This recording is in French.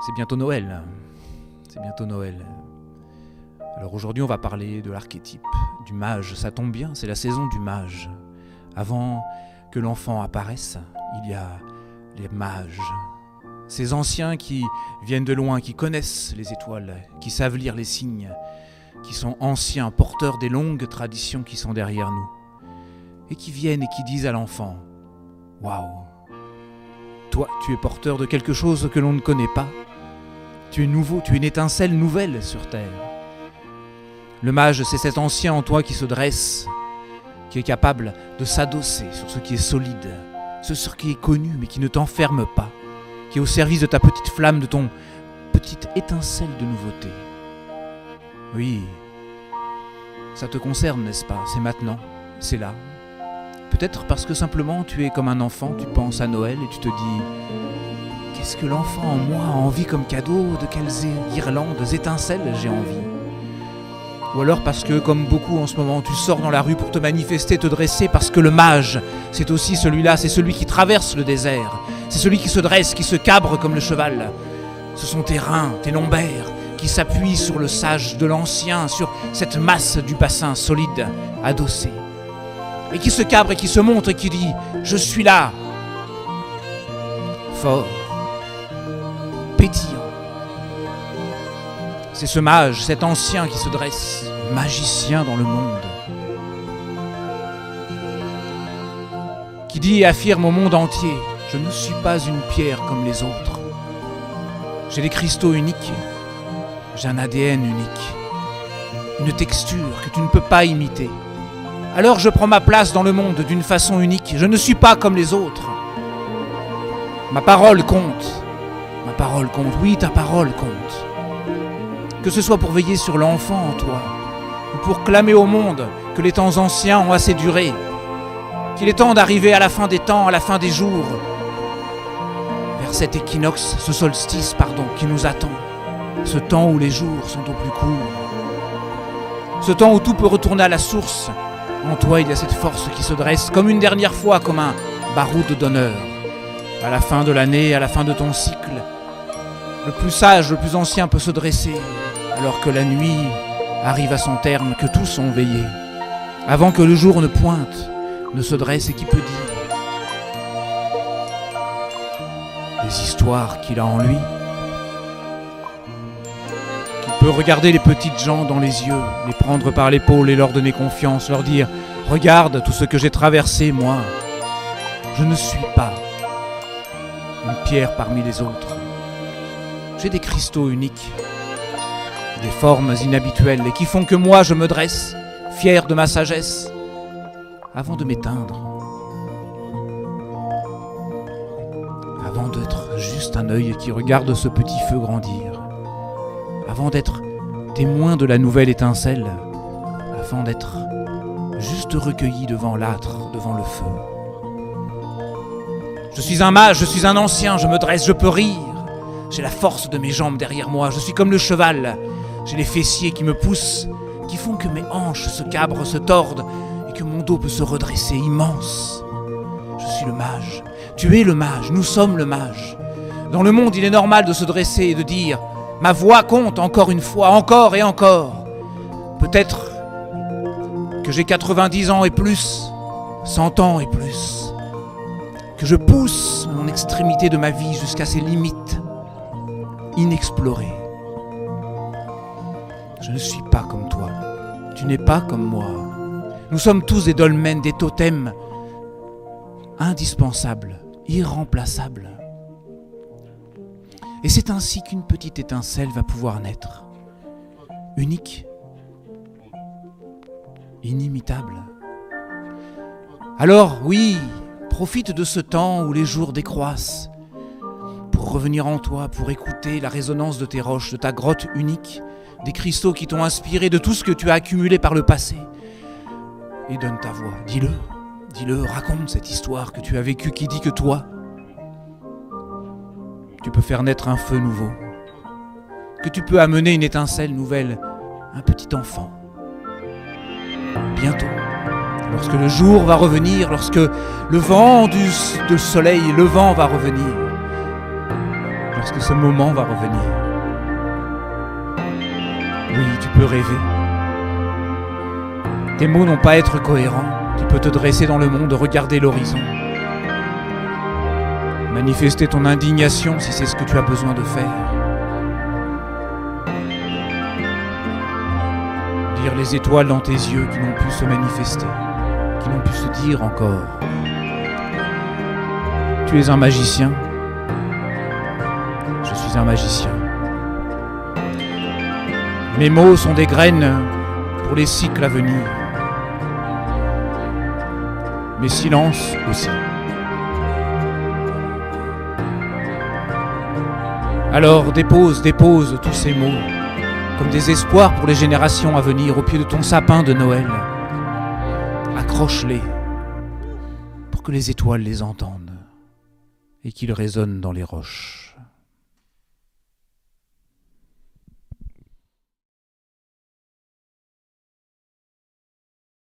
C'est bientôt Noël. C'est bientôt Noël. Alors aujourd'hui, on va parler de l'archétype du mage. Ça tombe bien, c'est la saison du mage. Avant que l'enfant apparaisse, il y a les mages. Ces anciens qui viennent de loin, qui connaissent les étoiles, qui savent lire les signes, qui sont anciens, porteurs des longues traditions qui sont derrière nous, et qui viennent et qui disent à l'enfant « Waouh, toi, tu es porteur de quelque chose que l'on ne connaît pas. Tu es nouveau, tu es une étincelle nouvelle sur terre. » Le mage, c'est cet ancien en toi qui se dresse, qui est capable de s'adosser sur ce qui est solide, sur ce qui est connu mais qui ne t'enferme pas, qui est au service de ta petite flamme, de ton petite étincelle de nouveauté. Oui, ça te concerne, n'est-ce pas? C'est maintenant, c'est là. Peut-être parce que simplement tu es comme un enfant, tu penses à Noël et tu te dis « Qu'est-ce que l'enfant en moi a envie comme cadeau? De quelles guirlandes, étincelles j'ai envie ?» Ou alors parce que, comme beaucoup en ce moment, tu sors dans la rue pour te manifester, te dresser, parce que le mage, c'est aussi celui-là, c'est celui qui traverse le désert, c'est celui qui se dresse, qui se cabre comme le cheval. Ce sont tes reins, tes lombaires, qui s'appuient sur le sage de l'ancien, sur cette masse du bassin solide, adossé, et qui se cabre et qui se montre et qui dit « Je suis là !» Fort, pétillant. C'est ce mage, cet ancien qui se dresse, magicien dans le monde, qui dit et affirme au monde entier « Je ne suis pas une pierre comme les autres. J'ai des cristaux uniques, j'ai un ADN unique, une texture que tu ne peux pas imiter. Alors je prends ma place dans le monde d'une façon unique. Je ne suis pas comme les autres. Ma parole compte. Ma parole compte. Oui, ta parole compte. Que ce soit pour veiller sur l'enfant en toi, ou pour clamer au monde que les temps anciens ont assez duré, qu'il est temps d'arriver à la fin des temps, à la fin des jours, vers cet équinoxe, ce solstice, qui nous attend, ce temps où les jours sont au plus courts, ce temps où tout peut retourner à la source. En toi, il y a cette force qui se dresse comme une dernière fois, comme un baroud d'honneur. À la fin de l'année, à la fin de ton cycle, le plus sage, le plus ancien peut se dresser, alors que la nuit arrive à son terme, que tous ont veillé, avant que le jour ne pointe, ne se dresse et qui peut dire les histoires qu'il a en lui, qu'il peut regarder les petites gens dans les yeux, les prendre par l'épaule et leur donner confiance, leur dire « Regarde tout ce que j'ai traversé, moi, je ne suis pas une pierre parmi les autres. J'ai des cristaux uniques, des formes inhabituelles et qui font que moi je me dresse, fier de ma sagesse, avant de m'éteindre, avant d'être juste un œil qui regarde ce petit feu grandir, avant d'être témoin de la nouvelle étincelle, avant d'être juste recueilli devant l'âtre, devant le feu. Je suis un mage, je suis un ancien, je me dresse, je peux rire. J'ai la force de mes jambes derrière moi, je suis comme le cheval. J'ai les fessiers qui me poussent, qui font que mes hanches se cabrent, se tordent, et que mon dos peut se redresser immense. Je suis le mage, tu es le mage, nous sommes le mage. Dans le monde, il est normal de se dresser et de dire « Ma voix compte encore une fois, encore et encore. Peut-être que j'ai 90 ans et plus, 100 ans et plus, que je pousse mon extrémité de ma vie jusqu'à ses limites inexplorées. Je ne suis pas comme toi, tu n'es pas comme moi. Nous sommes tous des dolmens, des totems, indispensables, irremplaçables. Et c'est ainsi qu'une petite étincelle va pouvoir naître, unique, inimitable. Alors oui, profite de ce temps où les jours décroissent, pour revenir en toi, pour écouter la résonance de tes roches, de ta grotte unique, des cristaux qui t'ont inspiré de tout ce que tu as accumulé par le passé. Et donne ta voix, dis-le, raconte cette histoire que tu as vécue qui dit que toi, tu peux faire naître un feu nouveau, que tu peux amener une étincelle nouvelle, un petit enfant. Bientôt, lorsque le jour va revenir, lorsque le vent du soleil levant va revenir, parce que ce moment va revenir. Oui, tu peux rêver. Tes mots n'ont pas à être cohérents. Tu peux te dresser dans le monde, regarder l'horizon. Manifester ton indignation si c'est ce que tu as besoin de faire. Lire les étoiles dans tes yeux qui n'ont pu se manifester, qui n'ont pu se dire encore. Tu es un magicien. Je suis un magicien. Mes mots sont des graines pour les cycles à venir. Mes silences aussi. Alors dépose tous ces mots, comme des espoirs pour les générations à venir, au pied de ton sapin de Noël. Accroche-les pour que les étoiles les entendent et qu'ils résonnent dans les roches.